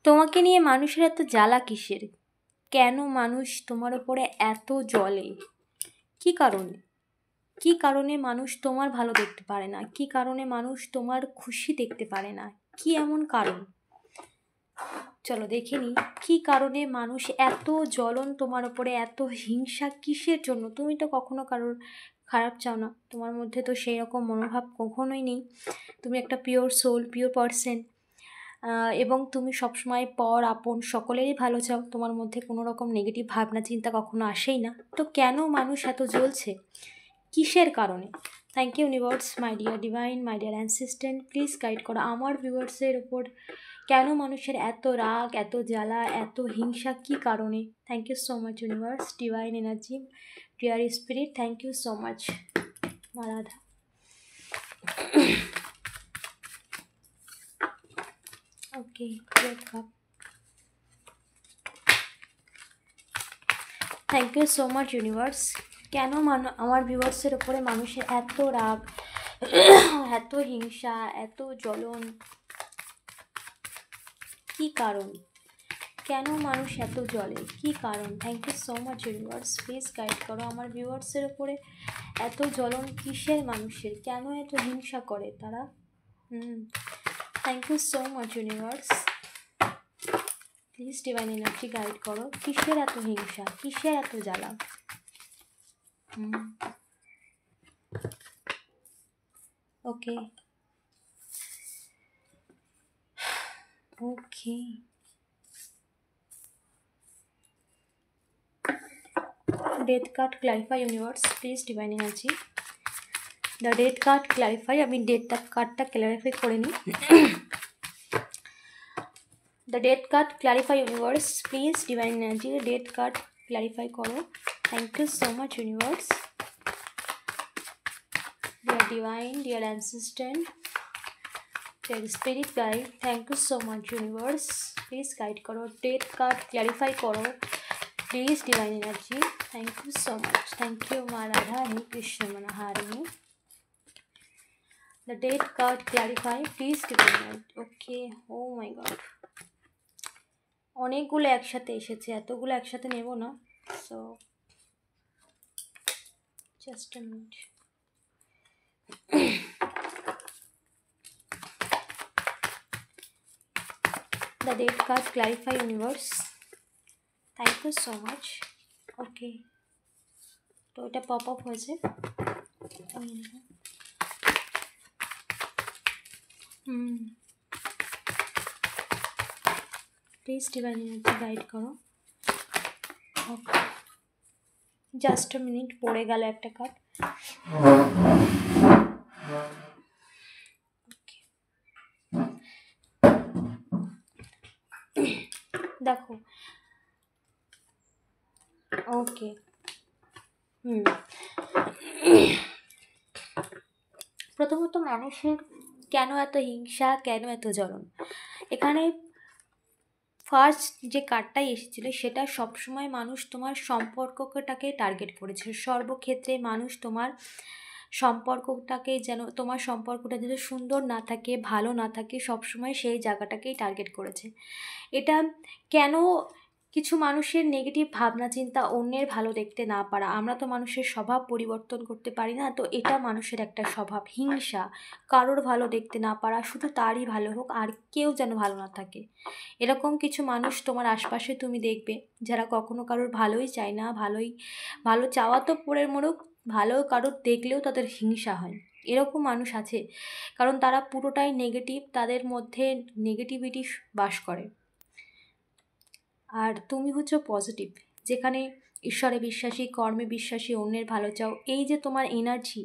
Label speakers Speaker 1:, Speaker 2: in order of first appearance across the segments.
Speaker 1: তোমাকে নিয়ে মানুষের এত জ্বালা কিসের? কেন মানুষ তোমার ওপরে এত জ্বলে? কী কারণে? কী কারণে মানুষ তোমার ভালো দেখতে পারে না? কী কারণে মানুষ তোমার খুশি দেখতে পারে না? কী এমন কারণ? চলো দেখে নিই কী কারণে মানুষ এত জ্বলন তোমার ওপরে, এত হিংসা কিসের জন্য? তুমি তো কখনো কারোর খারাপ চাও না, তোমার মধ্যে তো সেই রকম মনোভাব কখনোই নেই। তুমি একটা পিওর সোল, পিওর পারসন, এবং তুমি সবসময় পর আপন সকলেরই ভালো চাও। তোমার মধ্যে কোনো রকম নেগেটিভ ভাবনা চিন্তা কখনো আসেই না। তো কেন মানুষ এত জ্বলছে? কিসের কারণে? Thank you universe, my dear divine, my dear assistant, please guide করো আমার ভিউয়ার্সের ওপর কেন মানুষের এত রাগ, এত জ্বালা, এত হিংসা, কী কারণে? Thank you so much universe, divine energy, dear spirit, thank you so much মা Radha. Okay, thank you so much universe. কেন আমার ভিউয়ার্সের ওপরে মানুষের এত রাগ, এত হিংসা, এত জ্বলন? কী কারণ? কেন মানুষ এত জ্বলে? কী কারণ? Thank you so much universe, please guide করো আমার ভিউয়ার্সের ওপরে এত জ্বলন কিসের মানুষের? কেন এত হিংসা করে তারা? Thank you so much universe, please divine energy guide করো কিসের এত হিংসা, কিসের এত জ্বালা? Okay okay, death card clarify universe, please divine energy the death card clarify. আমি ডেথ কার্ডটা ক্ল্যারিফাই করে নিই। The death card clarify universe, please divine energy death card clarify করো। Thank you so much universe, dear divine, dear assistant, dear spirit guide, thank you so much universe, please guide করো, death card clarify করো please divine energy. Thank you so much, thank you মা রাধা, হে কৃষ্ণ মনোহারিণী। The death card clarify please divine energy. Okay, oh my god, অনেকগুলো একসাথে এসেছে, এতগুলো একসাথে নেব না, so just a minute. The date card clarify universe, thank you so much. Okay, তো এটা পপ আপ হয়েছে। প্লিজ ডিভাইন এনার্জি গাইড করো। ওকে, জাস্ট আ মিনিট, পড়ে গেল একটা কার্ড। দেখো, ওকে, প্রথমত মানুষের কেন এত হিংসা, কেন এত জ্বলন? এখানে ফার্স্ট যে কার্ডটাই এসেছিলো সেটা সবসময় মানুষ তোমার সম্পর্কটাকে টার্গেট করেছে। সর্বক্ষেত্রে মানুষ তোমার সম্পর্কটাকে, যেন তোমার সম্পর্কটা যদি সুন্দর না থাকে, ভালো না থাকে, সবসময় সেই জায়গাটাকেই টার্গেট করেছে। এটা কেন? কিছু মানুষের নেগেটিভ ভাবনা চিন্তা, অন্যের ভালো দেখতে না পারা। আমরা তো মানুষের স্বভাব পরিবর্তন করতে পারি না, তো এটা মানুষের একটা স্বভাব, হিংসা, কারোর ভালো দেখতে না পারা, শুধু তারই ভালো হোক আর কেউ যেন ভালো না থাকে। এরকম কিছু মানুষ তোমার আশপাশে তুমি দেখবে, যারা কখনো কারোর ভালোই চায় না। ভালো চাওয়া তো পরের মোড়ক, ভালো কারোর দেখলেও তাদের হিংসা হয়। এরকম মানুষ আছে, কারণ তারা পুরোটাই নেগেটিভ, তাদের মধ্যে নেগেটিভিটি বাস করে। আর তুমি হচ্ছে পজিটিভ, যেখানে ঈশ্বরে বিশ্বাসী, কর্মে বিশ্বাসী, অন্যের ভালো চাও। এই যে তোমার এনার্জি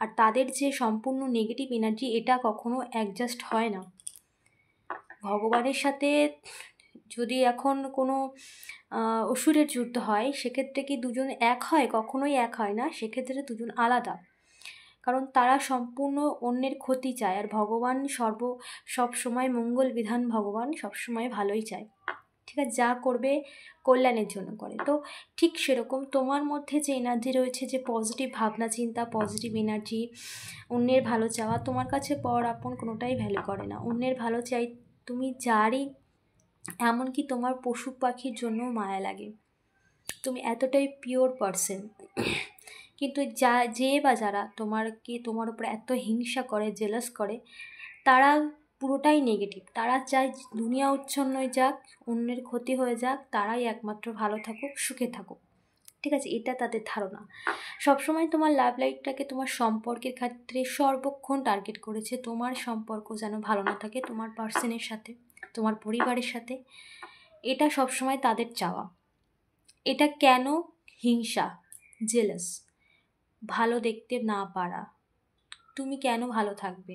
Speaker 1: আর তাদের যে সম্পূর্ণ নেগেটিভ এনার্জি, এটা কখনো অ্যাডজাস্ট হয় না। ভগবানের সাথে যদি এখন কোনো অসুরের যুদ্ধ হয়, সেক্ষেত্রে কি দুজন এক হয়? কখনোই এক হয় না, সেক্ষেত্রে দুজন আলাদা, কারণ তারা সম্পূর্ণ অন্যের ক্ষতি চায়। আর ভগবান সব সময় মঙ্গল বিধান, ভগবান সবসময় ভালোই চায়, ঠিক আছে? যা করবে কল্যাণের জন্য করে। তো ঠিক সেরকম তোমার মধ্যে যে এনার্জি রয়েছে, যে পজিটিভ ভাবনা চিন্তা, পজিটিভ এনার্জি, অন্যের ভালো চাওয়া, তোমার কাছে পর আপন কোনোটাই ভ্যালু করে না। অন্যের ভালো চাই, তুমি যারই এমনকি তোমার পশু পাখির জন্য মায়া লাগে, তুমি এতটাই পিওর পারসন। কিন্তু যারা তোমার উপর এত হিংসা করে, জেলাস করে, তারা পুরোটাই নেগেটিভ। তারা চায় দুনিয়া উচ্ছন্ন হয়ে যাক, অন্যের ক্ষতি হয়ে যাক, তারাই একমাত্র ভালো থাকুক, সুখে থাকুক। ঠিক আছে, এটা তাদের ধারণা। সবসময় তোমার লাভ লাইফটাকে তোমার সম্পর্কের ক্ষেত্রে সর্বক্ষণ টার্গেট করেছে, তোমার সম্পর্ক যেন ভালো না থাকে তোমার পার্সনের সাথে, তোমার পরিবারের সাথে। এটা সবসময় তাদের চাওয়া। এটা কেন? হিংসা, জেলাস, ভালো দেখতে না পারা। তুমি কেন ভালো থাকবে?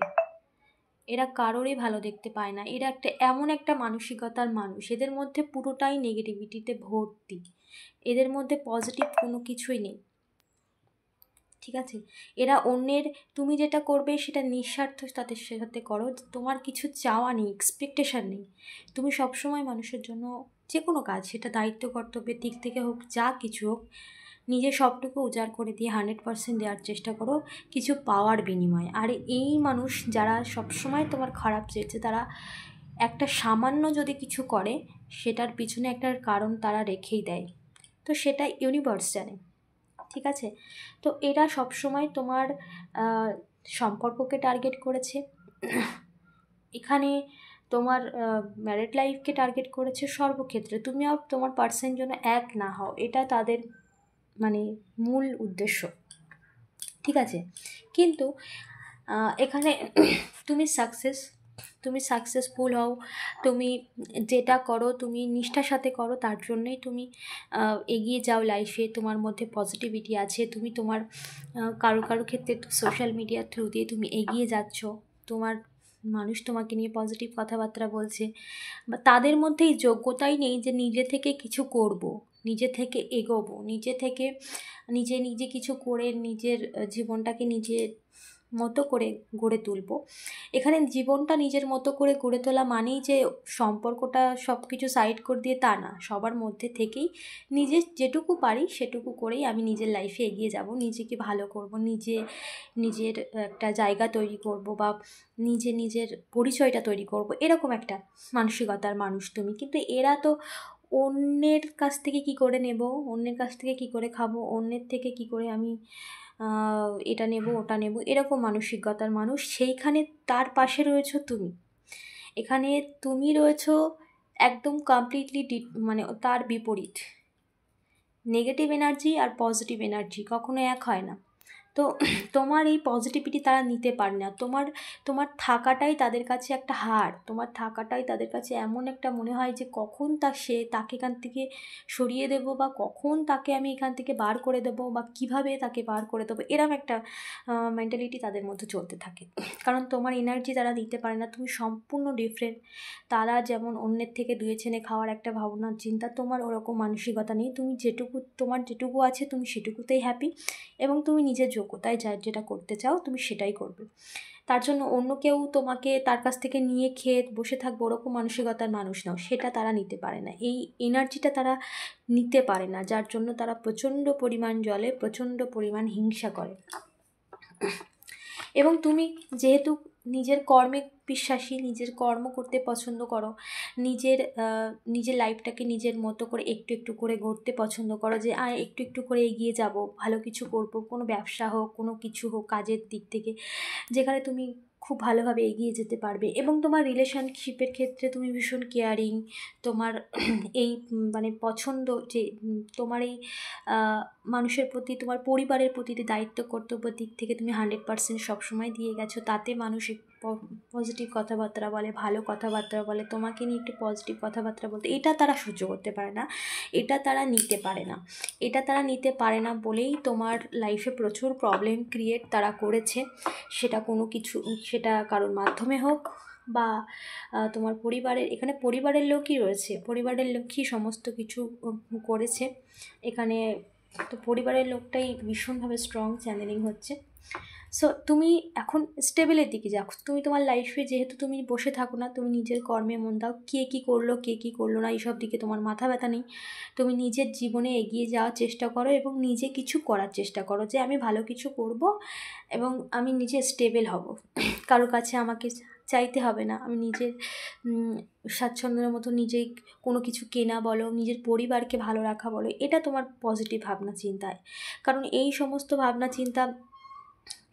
Speaker 1: এরা কারোরই ভালো দেখতে পায় না। এরা এমন একটা মানসিকতার মানুষ, এদের মধ্যে পুরোটাই নেগেটিভিটিতে ভর্তি, এদের মধ্যে পজিটিভ কোনো কিছুই নেই। ঠিক আছে, এরা অন্যের, তুমি যেটা করবে সেটা নিঃস্বার্থ তাদের সাথে করো, তোমার কিছু চাওয়া নেই, এক্সপেকটেশান নেই। তুমি সবসময় মানুষের জন্য যে কোনো কাজ, সেটা দায়িত্ব কর্তব্যের দিক থেকে হোক, যা কিছু হোক, নিজের সবটুকু উজাড় করে দিয়ে 100% দেওয়ার চেষ্টা করো কিছু পাওয়ার বিনিময়ে। আর এই মানুষ যারা সবসময় তোমার খারাপ চেয়েছে, তারা একটা সামান্য যদি কিছু করে, সেটার পিছনে একটা কারণ তারা রেখেই দেয়। তো সেটা ইউনিভার্স জানে। ঠিক আছে, তো এরা সবসময় তোমার সম্পর্ককে টার্গেট করেছে, এখানে তোমার ম্যারিড লাইফকে টার্গেট করেছে। সর্বক্ষেত্রে তুমি আর তোমার পার্সন যেন এক না হও, এটা তাদের মানে মূল উদ্দেশ্য। ঠিক আছে, কিন্তু এখানে তুমি সাকসেসফুল হও, তুমি যেটা করো তুমি নিষ্ঠার সাথে করো, তার জন্যই তুমি এগিয়ে যাও লাইফে, তোমার মধ্যে পজিটিভিটি আছে, তুমি তোমার কারো ক্ষেত্রে সোশ্যাল মিডিয়ার থ্রু দিয়ে তুমি এগিয়ে যাচ্ছ, তোমার মানুষ তোমাকে নিয়ে পজিটিভ কথাবার্তা বলছে, বা তাদের মধ্যে এই যোগ্যতাই নেই যে নিজে থেকে কিছু করব, নিজে থেকে এগোবো, নিজে কিছু করে নিজের জীবনটাকে নিজের মতো করে গড়ে তুলবো। এখানে জীবনটা নিজের মতো করে গড়ে তোলা মানেই যে সম্পর্কটা সব কিছু সাইড করে দিয়ে, তা না। সবার মধ্যে থেকেই নিজে যেটুকু পারি সেটুকু করেই আমি নিজের লাইফে এগিয়ে যাব, নিজেকে ভালো করব, নিজের একটা জায়গা তৈরি করব, বা নিজের পরিচয়টা তৈরি করব, এরকম একটা মানসিকতার মানুষ তুমি। কিন্তু এরা তো অন্যের কাছ থেকে কি করে নেব, অন্যের কাছ থেকে কি করে খাবো, অন্যের থেকে কি করে আমি এটা নেব ওটা নেব, এরকম মানসিকতার মানুষ। সেইখানে তার পাশে রয়েছো তুমি। এখানে তুমি রয়েছো একদম কমপ্লিটলি মানে তার বিপরীত। নেগেটিভ এনার্জি আর পজিটিভ এনার্জি কখনো এক হয় না। তো তোমার এই পজিটিভিটি তারা নিতে পারে না। তোমার থাকাটাই তাদের কাছে একটা হার, তোমার থাকাটাই তাদের কাছে এমন একটা মনে হয় যে কখন তাকে এখান থেকে সরিয়ে দেবো, বা কখন তাকে আমি এখান থেকে বার করে দেবো, বা কিভাবে তাকে বার করে দেবো, এরম একটা মেন্টালিটি তাদের মধ্যে চলতে থাকে। কারণ তোমার এনার্জি তারা নিতে পারে না, তুমি সম্পূর্ণ ডিফারেন্ট। তারা যেমন অন্যের থেকে দুয়ে ছেনে খাওয়ার একটা ভাবনার চিন্তা, তোমার ওরকম মানসিকতা নেই। তুমি তোমার যেটুকু আছে তুমি সেটুকুতেই হ্যাপি, এবং তুমি নিজের যোগ্যতায় যেটা করতে চাও তুমি সেটাই করবে। তার জন্য অন্য কেউ তোমাকে তার কাছ থেকে নিয়ে খেয়ে বসে থাকবে, ওরকম মানসিকতার মানুষ নাও, সেটা তারা নিতে পারে না। এই এনার্জিটা তারা নিতে পারে না, যার জন্য তারা প্রচণ্ড পরিমাণ জ্বলে, প্রচণ্ড পরিমাণ হিংসা করে। এবং তুমি যেহেতু নিজের কর্মে বিশ্বাসী, নিজের কর্ম করতে পছন্দ করো, নিজের লাইফটাকে নিজের মতো করে একটু একটু করে গড়তে পছন্দ করো, যে একটু একটু করে এগিয়ে যাব, ভালো কিছু করব, কোনো ব্যবসা হোক, কোনো কিছু হোক, কাজের দিক থেকে যেখানে তুমি খুব ভালোভাবে এগিয়ে যেতে পারবে। এবং তোমার রিলেশনশিপের ক্ষেত্রে তুমি ভীষণ কেয়ারিং, তোমার এই মানে পছন্দ যে তোমার এই মানুষের প্রতি, তোমার পরিবারের প্রতি দায়িত্ব কর্তব্য দিক থেকে তুমি 100% সবসময় দিয়ে গেছো, তাতে মানুষ পজিটিভ কথাবার্তা বলে, ভালো কথাবার্তা বলে, তোমাকে নিয়ে একটু পজিটিভ কথাবার্তা বলতে, এটা তারা সহ্য করতে পারে না, এটা তারা নিতে পারে না। এটা তারা নিতে পারে না বলেই তোমার লাইফে প্রচুর প্রবলেম ক্রিয়েট তারা করেছে। সেটা কারোর মাধ্যমে হোক, বা তোমার এখানে পরিবারের লোকই রয়েছে, পরিবারের লোকই সমস্ত কিছু করেছে এখানে। তো পরিবারের লোকটাই ভীষণভাবে স্ট্রং চ্যানেলিং হচ্ছে। সো তুমি এখন স্টেবলের দিকে যাও। তুমি তোমার লাইফে যেহেতু তুমি বসে থাকো না, তুমি নিজের কর্মে মন দাও, কে কী করলো না এইসব দিকে তোমার মাথা ব্যথা নেই। তুমি নিজের জীবনে এগিয়ে যাওয়ার চেষ্টা করো, এবং নিজে কিছু করার চেষ্টা করো, যে আমি ভালো কিছু করব এবং আমি নিজে স্টেবল হব, কারোর কাছে আমাকে চাইতে হবে না আমি নিজের স্বাচ্ছন্দ্যের মতো নিজে কোনো কিছু কেনা বলো, নিজের পরিবারকে ভালো রাখা বলো, এটা তোমার পজিটিভ ভাবনা চিন্তায়। কারণ এই সমস্ত ভাবনা চিন্তা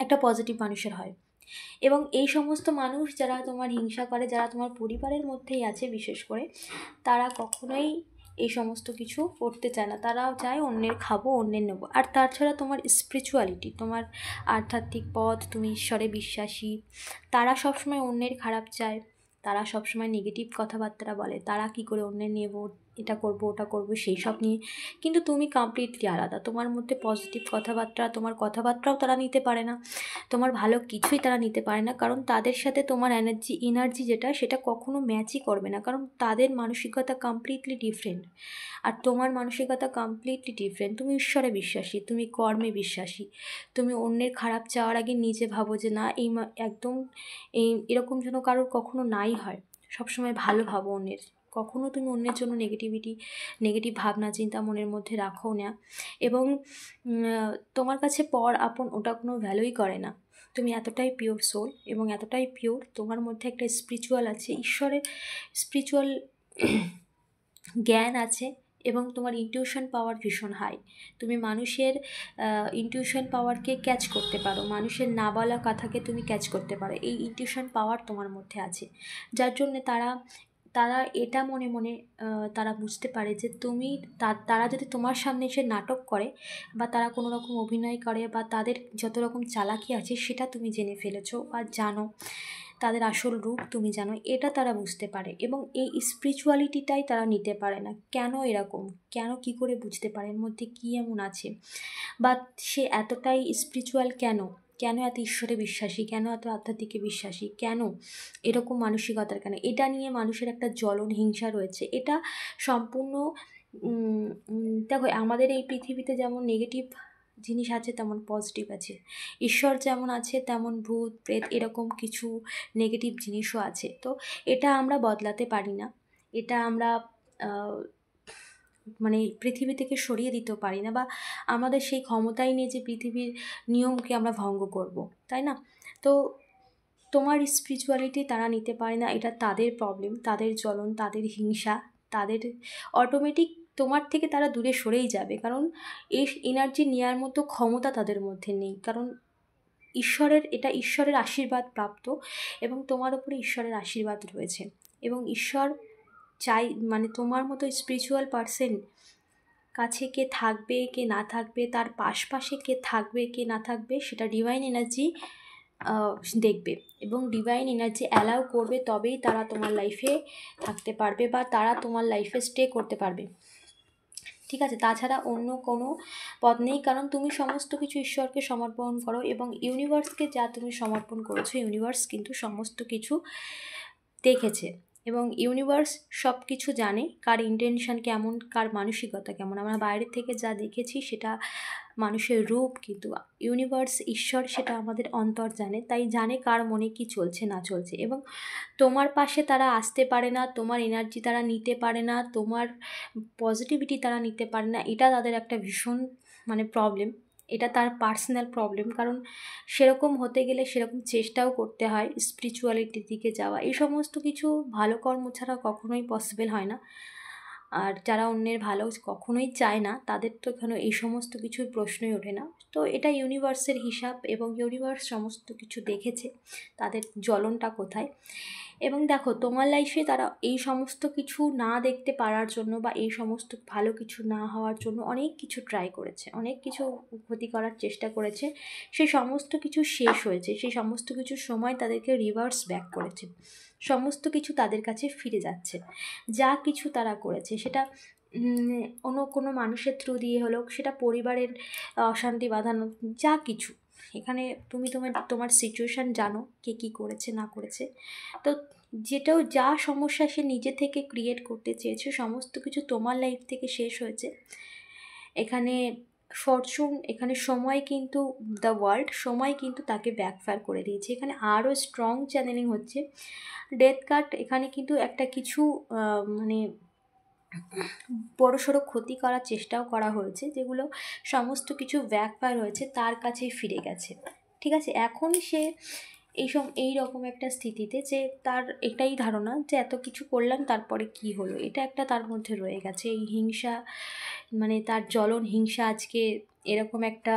Speaker 1: একটা পজিটিভ মানুষের হয়। এবং এই সমস্ত মানুষ যারা তোমার হিংসা করে, যারা তোমার পরিবারের মধ্যেই আছে বিশেষ করে, তারা কখনোই এই সমস্ত কিছু করতে চায় না। তারাও চায় অন্যের খাবো, অন্যের নেবো। আর তাছাড়া তোমার স্পিরিচুয়ালিটি, তোমার আধ্যাত্মিক পথ, তুমি ঈশ্বরে বিশ্বাসী, তারা সবসময় অন্যের খারাপ চায়, তারা সবসময় নেগেটিভ কথাবার্তা বলে, তারা কি করে অন্যের নেব, এটা করবো ওটা করবো সেই সব নিয়ে। কিন্তু তুমি কমপ্লিটলি আলাদা, তোমার মধ্যে পজিটিভ কথাবার্তা, তোমার কথাবার্তাও তারা নিতে পারে না, তোমার ভালো কিছুই তারা নিতে পারে না। কারণ তাদের সাথে তোমার এনার্জি যেটা, সেটা কখনো ম্যাচই করবে না। কারণ তাদের মানসিকতা কমপ্লিটলি ডিফারেন্ট, আর তোমার মানসিকতা কমপ্লিটলি ডিফারেন্ট। তুমি ঈশ্বরে বিশ্বাসী, তুমি কর্মে বিশ্বাসী, তুমি অন্যের খারাপ চাওয়ার আগে নিজে ভাবো যে না, একদম এরকম যেন কারোর কখনো নাই হয়। সবসময় ভালো ভাবো অন্যের, কখনো তুমি অন্যের জন্য নেগেটিভ ভাবনা চিন্তা মনের মধ্যে রাখো না। এবং তোমার কাছে পর আপন ওটা কোনো ভ্যালুই করে না। তুমি এতটাই পিওর সোল এবং এতটাই পিওর, তোমার মধ্যে একটা স্পিরিচুয়াল আছে, ঈশ্বরের স্পিরিচুয়াল জ্ঞান আছে, এবং তোমার ইনটিউশন পাওয়ার ভীষণ হাই। তুমি মানুষের ইনটিউশন পাওয়ারকে ক্যাচ করতে পারো, মানুষের না বলা কথাকে তুমি ক্যাচ করতে পারো। এই ইনটিউশন পাওয়ার তোমার মধ্যে আছে, যার জন্যে তারা এটা মনে মনে তারা বুঝতে পারে যে তুমি তারা যদি তোমার সামনে এসে নাটক করে বা তারা কোনো রকম অভিনয় করে বা তাদের যত রকম চালাকি আছে সেটা তুমি জেনে ফেলেছো বা জানো, তাদের আসল রূপ তুমি জানো, এটা তারা বুঝতে পারে। এবং এই স্পিরিচুয়ালিটিটাই তারা নিতে পারে না। কেন এরকম, কেন কি করে বুঝতে পারে এর মধ্যে কী এমন আছে, বা সে এতটাই স্পিরিচুয়াল কেন, কেন এত ঈশ্বরে বিশ্বাসী, কেন এত আধ্যাত্মিকে বিশ্বাসী, কেন এরকম মানসিকতার, কেন এটা নিয়ে মানুষের একটা জ্বলন হিংসা রয়েছে। এটা সম্পূর্ণ দেখো, আমাদের এই পৃথিবীতে যেমন নেগেটিভ জিনিস আছে তেমন পজিটিভ আছে, ঈশ্বর যেমন আছে তেমন ভূত প্রেত এরকম কিছু নেগেটিভ জিনিসও আছে। তো এটা আমরা বদলাতে পারি না, এটা আমরা মানে পৃথিবী থেকে সরিয়ে দিতেও পারি না, বা আমাদের সেই ক্ষমতাই নেই যে পৃথিবীর নিয়মকে আমরা ভঙ্গ করব, তাই না? তো তোমার স্পিরিচুয়ালিটি তারা নিতে পারে না, এটা তাদের প্রবলেম, তাদের জ্বলন, তাদের হিংসা, তাদের অটোমেটিক তোমার থেকে তারা দূরে সরেই যাবে। কারণ এই এনার্জি নেওয়ার মতো ক্ষমতা তাদের মধ্যে নেই। কারণ এটা ঈশ্বরের আশীর্বাদ প্রাপ্ত, এবং তোমার উপরে ঈশ্বরের আশীর্বাদ রয়েছে। এবং ঈশ্বর চাই মানে তোমার মতো স্পিরিচুয়াল পারসন কাছে কে থাকবে কে না থাকবে, তার পাশে কে থাকবে কে না থাকবে, সেটা ডিভাইন এনার্জি দেখবে, এবং ডিভাইন এনার্জি অ্যালাউ করবে, তবেই তারা তোমার লাইফে থাকতে পারবে বা তারা তোমার লাইফে স্টে করতে পারবে। ঠিক আছে, তাছাড়া অন্য কোনো পথ নেই। কারণ তুমি সমস্ত কিছু ঈশ্বরকে সমর্পণ করো, এবং ইউনিভার্সকে যা তুমি সমর্পণ করেছো, ইউনিভার্স কিন্তু সমস্ত কিছু দেখেছে, এবং ইউনিভার্স সব কিছু জানে, কার ইন্টেনশন কেমন, কার মানসিকতা কেমন। আমরা বাইরে থেকে যা দেখেছি সেটা মানুষের রূপ, কিন্তু ইউনিভার্স ঈশ্বর সেটা আমাদের অন্তর জানে, তাই জানে কার মনে কি চলছে না চলছে। এবং তোমার পাশে তারা আসতে পারে না, তোমার এনার্জি তারা নিতে পারে না, তোমার পজিটিভিটি তারা নিতে পারে না, এটা তাদের একটা ভীষণ প্রবলেম, এটা তার পার্সোনাল প্রবলেম। কারণ সেরকম হতে গেলে সেরকম চেষ্টাও করতে হয়, স্পিরিচুয়ালিটির দিকে যাওয়া, এই সমস্ত কিছু ভালো কর্ম ছাড়া কখনোই পসিবল হয় না। আর যারা অন্যের ভালো কখনোই চায় না, তাদের তো এখানে এই সমস্ত কিছুর প্রশ্নই ওঠে না। তো এটা ইউনিভার্সের হিসাব, এবং ইউনিভার্স সমস্ত কিছু দেখেছে, তাদের জ্বলনটা কোথায়। এবং দেখো, তোমার লাইফে তারা এই সমস্ত কিছু না দেখতে পারার জন্য বা এই সমস্ত ভালো কিছু না হওয়ার জন্য অনেক কিছু ট্রাই করেছে, অনেক কিছু ক্ষতি করার চেষ্টা করেছে, সেই সমস্ত কিছু শেষ হয়েছে, সেই সমস্ত কিছুর সময় তাদেরকে রিভার্স ব্যাক করেছে, সমস্ত কিছু তাদের কাছে ফিরে যাচ্ছে। যা কিছু তারা করেছে সেটা অন্য কোনো মানুষের থ্রু দিয়ে হলো, সেটা পরিবারের অশান্তি বাঁধানো, যা কিছু, এখানে তুমি তোমার সিচুয়েশান জানো কে কী করেছে না করেছে। তো যা সমস্যা সে নিজে থেকে ক্রিয়েট করতে চেয়েছে, সমস্ত কিছু তোমার লাইফ থেকে শেষ হয়েছে। এখানে এখানে সময় কিন্তু সময় কিন্তু তাকে ব্যাকফায়ার করে দিয়েছে। এখানে আরও স্ট্রং চ্যানেলিং হচ্ছে। ডেথ কার্ড এখানে কিন্তু একটা কিছু বড়সড় ক্ষতি করার চেষ্টাও করা হয়েছে, যেগুলো সমস্ত কিছু ব্যাকফায়ার হয়েছে, তার কাছেই ফিরে গেছে। ঠিক আছে, এখন সে এই রকম একটা স্থিতিতে যে তার এটাই ধারণা যে এত কিছু করলাম তারপরে কি হলো, এটা একটা তার মধ্যে রয়ে গেছে। এই হিংসা মানে তার জ্বলন হিংসা আজকে এরকম একটা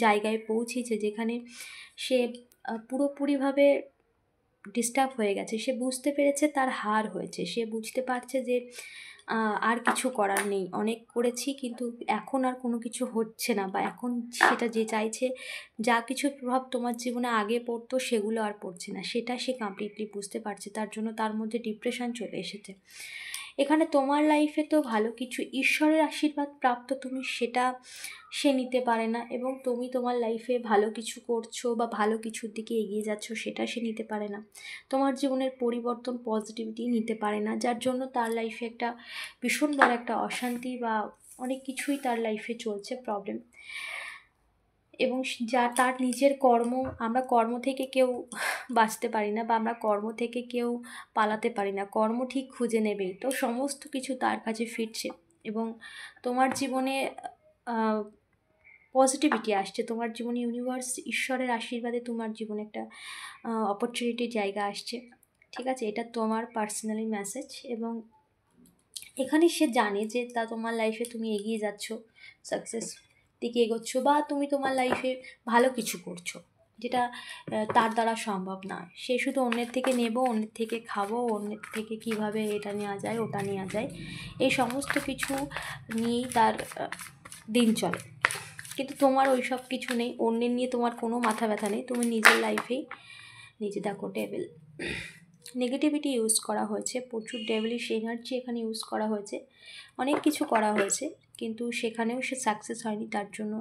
Speaker 1: জায়গায় পৌঁছেছে যেখানে সে পুরোপুরিভাবে ডিস্টার্ব হয়ে গেছে। সে বুঝতে পেরেছে তার হার হয়েছে, সে বুঝতে পারছে যে আর কিছু করার নেই, অনেক করেছি কিন্তু এখন আর কোনো কিছু হচ্ছে না, বা এখন সেটা যে চাইছে যা কিছু প্রভাব তোমার জীবনে আগে পড়তো সেগুলো আর পড়ছে না, সেটা সে কমপ্লিটলি বুঝতে পারছে। তার জন্য তার মধ্যে ডিপ্রেশন চলে এসেছে। এখানে তোমার লাইফে তো ভালো কিছু ঈশ্বরের আশীর্বাদ প্রাপ্ত তুমি, সেটা সে নিতে পারে না, এবং তুমি তোমার লাইফে ভালো কিছু করছো বা ভালো কিছুর দিকে এগিয়ে যাচ্ছ সেটা সে নিতে পারে না। তোমার জীবনের পরিবর্তন পজিটিভিটি নিতে পারে না, যার জন্য তার লাইফে একটা ভীষণ বড় একটা অশান্তি বা অনেক কিছুই তার লাইফে চলছে প্রবলেম। এবং যা তার নিজের কর্ম, আমরা কর্ম থেকে কেউ বাঁচতে পারি না, বা আমরা কর্ম থেকে কেউ পালাতে পারি না, কর্ম ঠিক খুঁজে নেবেই। তো সমস্ত কিছু তার কাছে ফিরছে এবং তোমার জীবনে পজিটিভিটি আসছে, তোমার জীবনে ইউনিভার্স ঈশ্বরের আশীর্বাদে তোমার জীবনে একটা অপরচুনিটির জায়গা আসছে। ঠিক আছে, এটা তোমার পার্সোনালি মেসেজ। এবং এখানে সে জানে যে তোমার লাইফে তুমি এগিয়ে যাচ্ছ, সাকসেস দিকে এগোচ্ছ, বা তুমি তোমার লাইফে ভালো কিছু করছো যেটা তার দ্বারা সম্ভব না। সে শুধু অন্যের থেকে নেব, অন্যের থেকে খাবো, অন্যের থেকে কিভাবে এটা নেওয়া যায় ওটা নেওয়া যায়, এই সমস্ত কিছু নিয়েই তার দিন চলে। কিন্তু তোমার ওই সব কিছু নেই, অন্যের নিয়ে তোমার কোনো মাথা ব্যথা নেই, তুমি নিজের লাইফেই নিজে দেখো। ডেভিল নেগেটিভিটি ইউজ করা হয়েছে, প্রচুর ডেভিলিশ এনার্জি এখানে ইউজ করা হয়েছে, অনেক কিছু করা হয়েছে, কিন্তু সেখানেও সে সাকসেস হয়নি। তার জন্য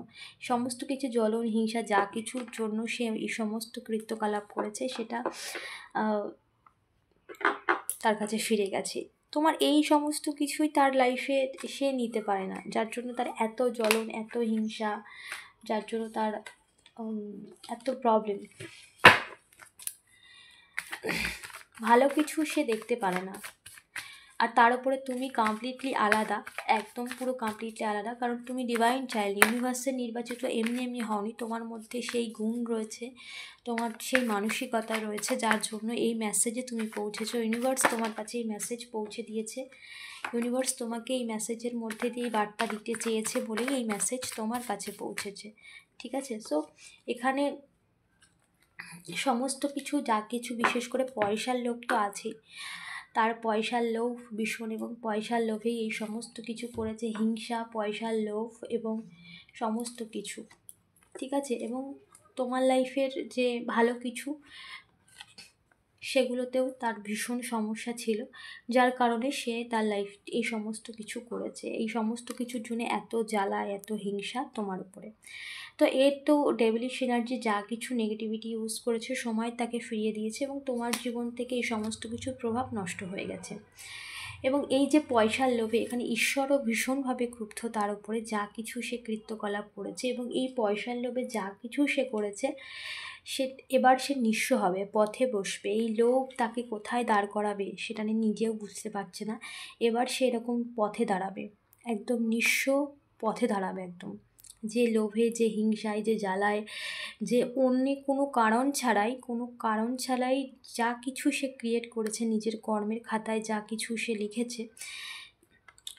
Speaker 1: সমস্ত কিছু জ্বলন হিংসা যা কিছুর জন্য সে এই সমস্ত কৃত্যকলাপ করেছে সেটা তার কাছে ফিরে গেছে। তোমার এই সমস্ত কিছুই তার লাইফে সে নিতে পারে না, যার জন্য তার এত জ্বলন, এত হিংসা, যার জন্য তার এত প্রবলেম। ভালো কিছু সে দেখতে পারে না। আর তার উপরে তুমি কমপ্লিটলি আলাদা, একদম পুরো কমপ্লিটলি আলাদা, কারণ তুমি ডিভাইন চাইল্ড, ইউনিভার্সের নির্বাচিত। এমনি এমনি হওনি, তোমার মধ্যে সেই গুণ রয়েছে, তোমার সেই মানসিকতা রয়েছে, যার জন্য এই মেসেজে তুমি পৌঁছেছো। ইউনিভার্স তোমার কাছে এই মেসেজ পৌঁছে দিয়েছে, ইউনিভার্স তোমাকে এই মেসেজের মধ্যে দিয়ে বার্তা দিতে চেয়েছে বলেই এই মেসেজ তোমার কাছে পৌঁছেছে। ঠিক আছে, সো এখানে সমস্ত কিছু যা কিছু, বিশেষ করে পয়সার লোভ তো আছেই, তার পয়সার লোভ ভীষণ, এবং পয়সার লোভেই এই সমস্ত কিছু করেছে, হিংসা, পয়সার লোভ এবং সমস্ত কিছু। ঠিক আছে, এবং তোমার লাইফের যে ভালো কিছু সেগুলোতেও তার ভীষণ সমস্যা ছিল, যার কারণে সে তার লাইফ এই সমস্ত কিছু করেছে, এই সমস্ত কিছুর জন্য এত জ্বালা, এত হিংসা তোমার উপরে। তো এর তো ডেভিলিশ এনার্জি যা কিছু নেগেটিভিটি ইউজ করেছে সময় তাকে ফিরিয়ে দিয়েছে, এবং তোমার জীবন থেকে এই সমস্ত কিছুর প্রভাব নষ্ট হয়ে গেছে। এবং এই যে পয়সার লোভে, এখানে ঈশ্বরও ভীষণভাবে ক্রুদ্ধ তার উপরে, যা কিছু সে কৃত্যকলাপ করেছে, এবং এই পয়সার লোভে যা কিছু সে করেছে সে এবার সে নিঃস্ব হবে, পথে বসবে। এই লোভ তাকে কোথায় দাঁড় করাবে সেটা নিয়ে নিজেও বুঝতে পারছে না। এবার সে এরকম পথে দাঁড়াবে, একদম নিঃস্ব পথে দাঁড়াবে একদম, যে লোভে, যে হিংসায়, যে জ্বালায়, যে অন্য কোনো কারণ ছাড়াই যা কিছু সে ক্রিয়েট করেছে নিজের কর্মের খাতায়, যা কিছু সে লিখেছে,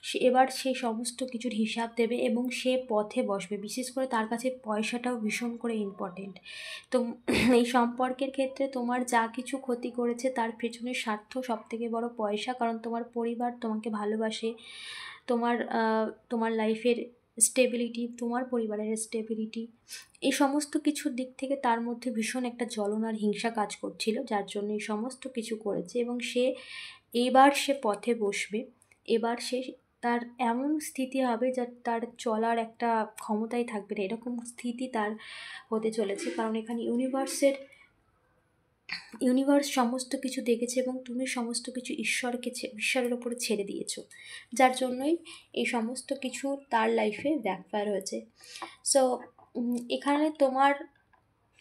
Speaker 1: সে এবার সেই সমস্ত কিছুর হিসাব দেবে এবং সে পথে বসবে। বিশেষ করে তার কাছে পয়সাটাও ভীষণ করে ইম্পর্টেন্ট। তো এই সম্পর্কের ক্ষেত্রে তোমার যা কিছু ক্ষতি করেছে তার পেছনে স্বার্থ সবথেকে বড় পয়সা, কারণ তোমার পরিবার তোমাকে ভালোবাসে, তোমার লাইফের স্টেবিলিটি, তোমার পরিবারের স্টেবিলিটি, এই সমস্ত কিছুর দিক থেকে তার মধ্যে ভীষণ একটা জ্বলন আর হিংসা কাজ করছিল, যার জন্য এই সমস্ত কিছু করেছে। এবং এবার সে পথে বসবে, এবার সে তার এমন স্থিতি হবে যা তার চলার একটা ক্ষমতাই থাকবে না, এরকম স্থিতি তার হতে চলেছে। কারণ এখানে ইউনিভার্স সমস্ত কিছু দেখেছে, এবং তুমি সমস্ত কিছু ঈশ্বরের ওপরে ছেড়ে দিয়েছো, যার জন্যই এই সমস্ত কিছু তার লাইফে ব্যাকফায়ার হয়েছে। সো এখানে তোমার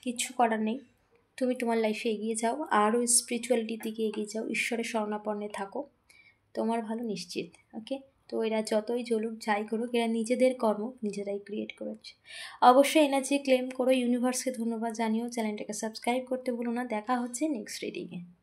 Speaker 1: কিছু করার নেই, তুমি তোমার লাইফে এগিয়ে যাও, আরও স্পিরিচুয়ালিটির দিকে এগিয়ে যাও, ঈশ্বরের শরণাপন্নে থাকো, তোমার ভালো নিশ্চিত। ওকে, তো এরা যতই জ্বলুক যাই করুক, এরা নিজেদের কর্ম নিজেরাই ক্রিয়েট করেছে। অবশ্যই এনার্জি ক্লেম করো, ইউনিভার্সকে ধন্যবাদ জানিও, চ্যানেলটাকে সাবস্ক্রাইব করতে ভুলো না। দেখা হচ্ছে নেক্সট রিডিংয়ে।